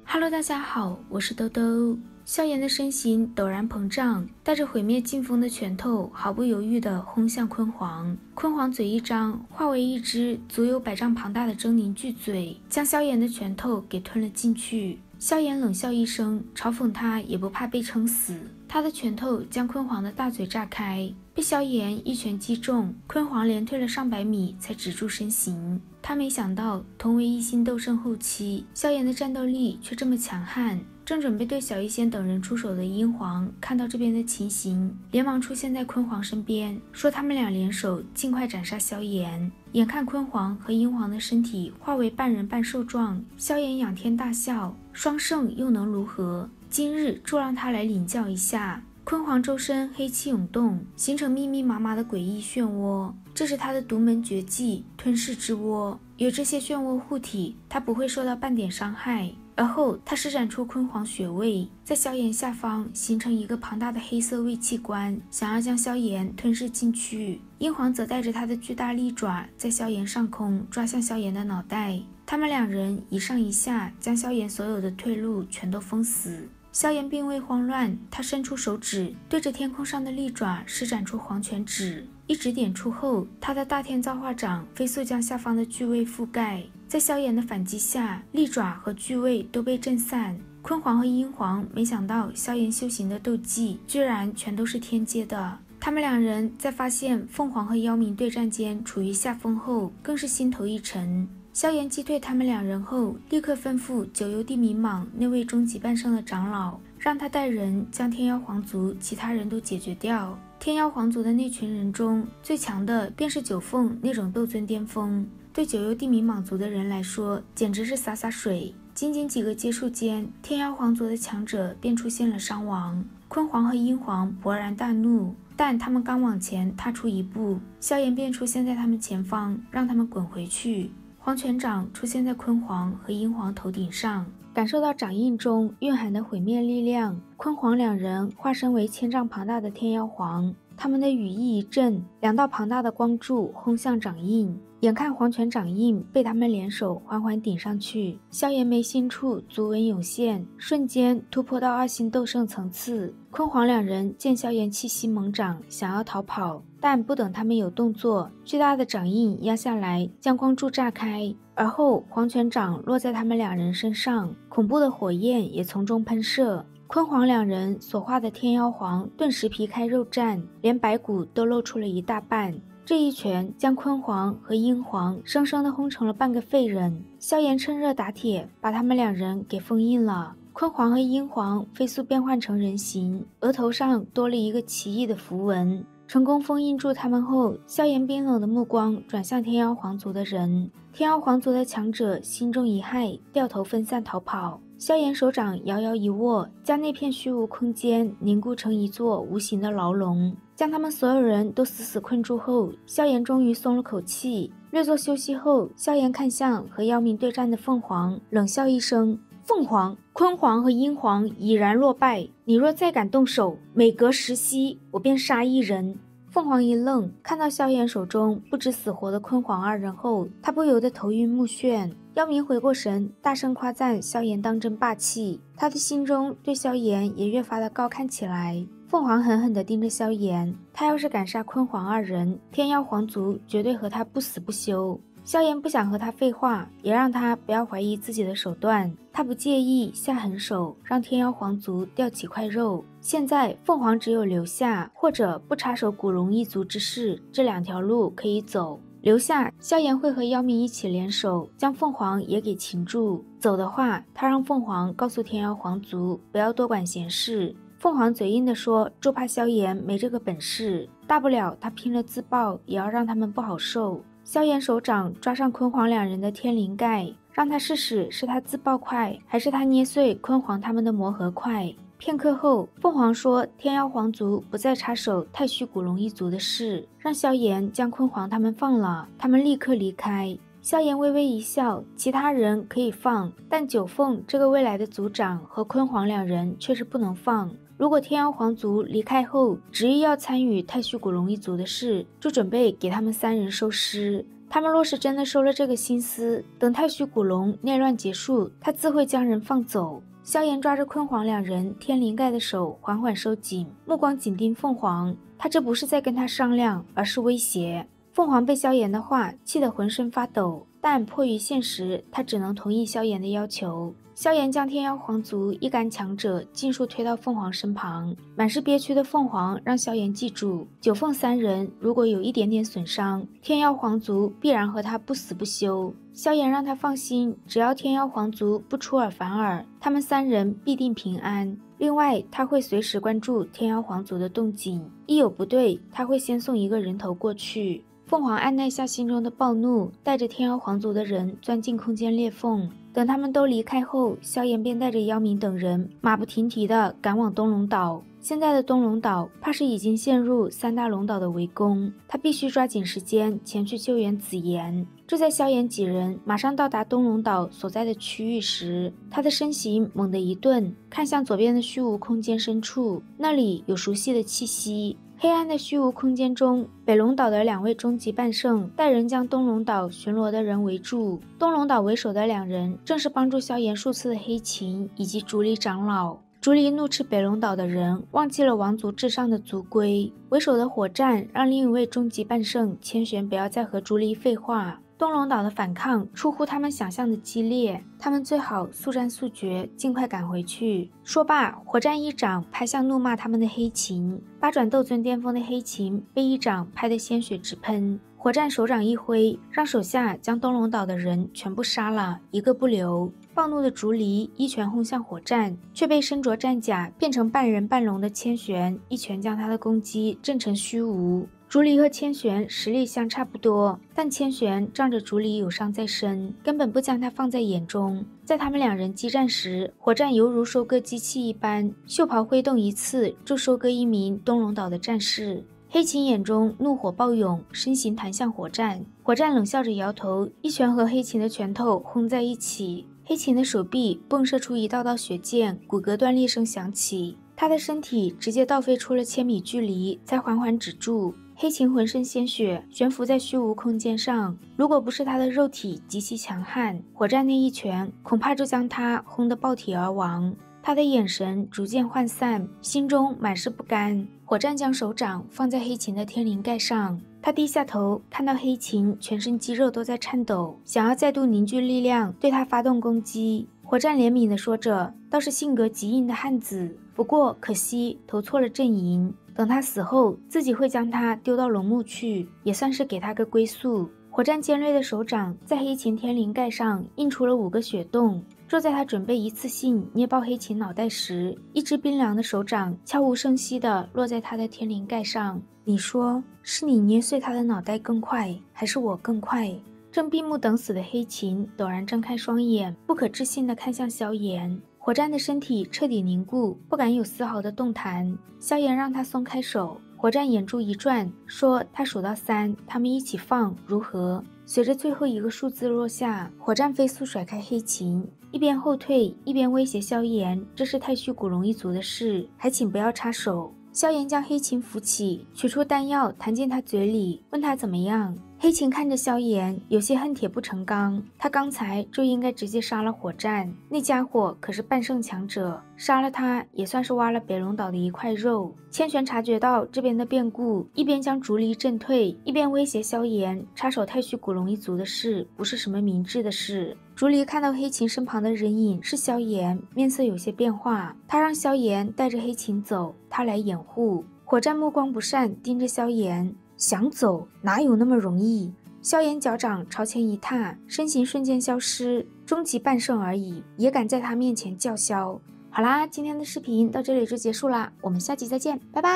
Hello，大家好，我是兜兜。萧炎的身形陡然膨胀，带着毁灭劲风的拳头，毫不犹豫地轰向昆皇。昆皇嘴一张，化为一只足有100丈庞大的狰狞巨嘴，将萧炎的拳头给吞了进去。萧炎冷笑一声，嘲讽他也不怕被撑死。他的拳头将昆皇的大嘴炸开，被萧炎一拳击中，昆皇连退了上百米才止住身形。他没想到同为一星斗圣后期，萧炎的战斗力却这么强悍。正准备对小医仙等人出手的殷皇看到这边的情形，连忙出现在昆皇身边，说他们俩联手尽快斩杀萧炎。眼看昆皇和殷皇的身体化为半人半兽状，萧炎仰天大笑，双圣又能如何？今日就让他来领教一下。昆皇周身黑气涌动，形成密密麻麻的诡异漩涡，这是他的独门绝技吞噬之涡。有这些漩涡护体，他不会受到半点伤害。而后他施展出昆皇血位，在萧炎下方形成一个庞大的黑色胃器官，想要将萧炎吞噬进去。殷皇则带着他的巨大利爪在萧炎上空抓向萧炎的脑袋，他们两人一上一下将萧炎所有的退路全都封死。萧炎并未慌乱，他伸出手指对着天空上的利爪施展出黄泉指，一指点出后，他的大天造化掌飞速将下方的巨位覆盖。在萧炎的反击下，利爪和巨位都被震散。昆皇和殷皇没想到萧炎修行的斗技居然全都是天阶的，他们两人在发现凤凰和妖冥对战间处于下风后，更是心头一沉。萧炎击退他们两人后，立刻吩咐九幽地冥蟒那位终极半圣的长老，让他带人将天妖皇族其他人都解决掉。天妖皇族的那群人中，最强的便是九凤那种斗尊巅峰，对九幽地冥蟒族的人来说，简直是洒洒水。仅仅几个接触间，天妖皇族的强者便出现了伤亡。昆皇和殷皇勃然大怒，但他们刚往前踏出一步，萧炎便出现在他们前方，让他们滚回去。黄泉掌出现在昆皇和殷皇头顶上，感受到掌印中蕴含的毁灭力量，昆皇两人化身为1000丈庞大的天妖皇，他们的羽翼一震，2道庞大的光柱轰向掌印。眼看黄泉掌印被他们联手缓缓顶上去，萧炎眉心处足纹涌现，瞬间突破到2星斗圣层次。昆皇两人见萧炎气息猛涨，想要逃跑，但不等他们有动作，巨大的掌印压下来，将光柱炸开，而后黄泉掌落在他们两人身上，恐怖的火焰也从中喷射。昆皇两人所化的天妖皇顿时皮开肉绽，连白骨都露出了一大半。这一拳将昆皇和殷皇生生地轰成了半个废人。萧炎趁热打铁，把他们两人给封印了。昆皇和殷皇飞速变换成人形，额头上多了一个奇异的符文。成功封印住他们后，萧炎冰冷的目光转向天妖皇族的人。天妖皇族的强者心中一骇，掉头分散逃跑。萧炎手掌摇摇一握，将那片虚无空间凝固成一座无形的牢笼，将他们所有人都死死困住后，萧炎终于松了口气。略作休息后，萧炎看向和妖冥对战的凤凰，冷笑一声：凤凰，昆皇和殷皇已然落败，你若再敢动手，每隔10息我便杀一人。凤凰一愣，看到萧炎手中不知死活的昆皇二人后，他不由得头晕目眩。妖冥回过神，大声夸赞萧炎当真霸气，他的心中对萧炎也越发的高看起来。凤凰狠狠地盯着萧炎，他要是敢杀昆皇二人，天妖皇族绝对和他不死不休。萧炎不想和他废话，也让他不要怀疑自己的手段，他不介意下狠手，让天妖皇族掉几块肉。现在凤凰只有留下或者不插手古龙一族之事这2条路可以走。留下，萧炎会和妖冥一起联手，将凤凰也给擒住。走的话，他让凤凰告诉天妖皇族不要多管闲事。凤凰嘴硬地说，就怕萧炎没这个本事，大不了他拼了自爆，也要让他们不好受。萧炎手掌抓上昆皇两人的天灵盖，让他试试是他自爆快，还是他捏碎昆皇他们的魔核快。片刻后，凤凰说天妖皇族不再插手太虚古龙一族的事，让萧炎将昆皇他们放了，他们立刻离开。萧炎微微一笑，其他人可以放，但九凤这个未来的族长和昆皇两人却是不能放。如果天妖皇族离开后执意要参与太虚古龙一族的事，就准备给他们3人收尸。他们若是真的收了这个心思，等太虚古龙内乱结束，他自会将人放走。萧炎抓着昆黄两人天灵盖的手缓缓收紧，目光紧盯凤凰。他这不是在跟他商量，而是威胁。凤凰被萧炎的话气得浑身发抖，但迫于现实，他只能同意萧炎的要求。萧炎将天妖皇族一干强者尽数推到凤凰身旁，满是憋屈的凤凰让萧炎记住，九凤三人如果有一点点损伤，天妖皇族必然和他不死不休。萧炎让他放心，只要天妖皇族不出尔反尔，他们三人必定平安。另外，他会随时关注天妖皇族的动静，一有不对，他会先送一个人头过去。凤凰按耐下心中的暴怒，带着天妖皇族的人钻进空间裂缝。等他们都离开后，萧炎便带着妖冥等人马不停蹄地赶往东龙岛。现在的东龙岛怕是已经陷入三大龙岛的围攻，他必须抓紧时间前去救援紫妍。就在萧炎几人马上到达东龙岛所在的区域时，他的身形猛地一顿，看向左边的虚无空间深处，那里有熟悉的气息。黑暗的虚无空间中，北龙岛的两位终极半圣带人将东龙岛巡逻的人围住。东龙岛为首的两人正是帮助萧炎数次的黑琴以及竹离长老。竹离怒斥北龙岛的人忘记了王族至上的族规，为首的火战让另一位终极半圣千玄不要再和竹离废话。东龙岛的反抗出乎他们想象的激烈，他们最好速战速决，尽快赶回去。说罢，火战一掌拍向怒骂他们的黑琴，八转斗尊巅峰的黑琴被一掌拍得鲜血直喷。火战手掌一挥，让手下将东龙岛的人全部杀了，一个不留。暴怒的竹离一拳轰向火战，却被身着战甲变成半人半龙的千玄一拳将他的攻击震成虚无。竹离和千玄实力相差不多，但千玄仗着竹离有伤在身，根本不将他放在眼中。在他们两人激战时，火战犹如收割机器一般，袖袍挥动一次就收割一名东龙岛的战士。黑琴眼中怒火暴涌，身形弹向火战。火战冷笑着摇头，一拳和黑琴的拳头轰在一起，黑琴的手臂迸射出一道道血溅，骨骼断裂声响起，他的身体直接倒飞出了千米距离，才缓缓止住。黑琴浑身鲜血，悬浮在虚无空间上。如果不是他的肉体极其强悍，火战那一拳恐怕就将他轰得爆体而亡。他的眼神逐渐涣散，心中满是不甘。火战将手掌放在黑琴的天灵盖上，他低下头，看到黑琴全身肌肉都在颤抖，想要再度凝聚力量对他发动攻击。火战怜悯地说着，倒是性格极硬的汉子，不过可惜投错了阵营。等他死后，自己会将他丢到龙墓去，也算是给他个归宿。火战尖锐的手掌在黑琴天灵盖上印出了5个血洞。就在他准备一次性捏爆黑琴脑袋时，一只冰凉的手掌悄无声息地落在他的天灵盖上。你说，是你捏碎他的脑袋更快，还是我更快？正闭目等死的黑琴陡然睁开双眼，不可置信地看向萧炎。火战的身体彻底凝固，不敢有丝毫的动弹。萧炎让他松开手，火战眼珠一转，说他数到3，他们一起放，如何？随着最后一个数字落下，火战飞速甩开黑琴，一边后退一边威胁萧炎，这是太虚古龙一族的事，还请不要插手。萧炎将黑琴扶起，取出丹药弹进他嘴里，问他怎么样。黑琴看着萧炎，有些恨铁不成钢。他刚才就应该直接杀了火战，那家伙可是半圣强者，杀了他也算是挖了北龙岛的一块肉。千玄察觉到这边的变故，一边将竹离震退，一边威胁萧炎，插手太虚古龙一族的事不是什么明智的事。竹离看到黑琴身旁的人影是萧炎，面色有些变化，他让萧炎带着黑琴走，他来掩护。火战目光不善，盯着萧炎，想走哪有那么容易？萧炎脚掌朝前一踏，身形瞬间消失，终极半圣而已，也敢在他面前叫嚣。好啦，今天的视频到这里就结束啦，我们下期再见，拜拜。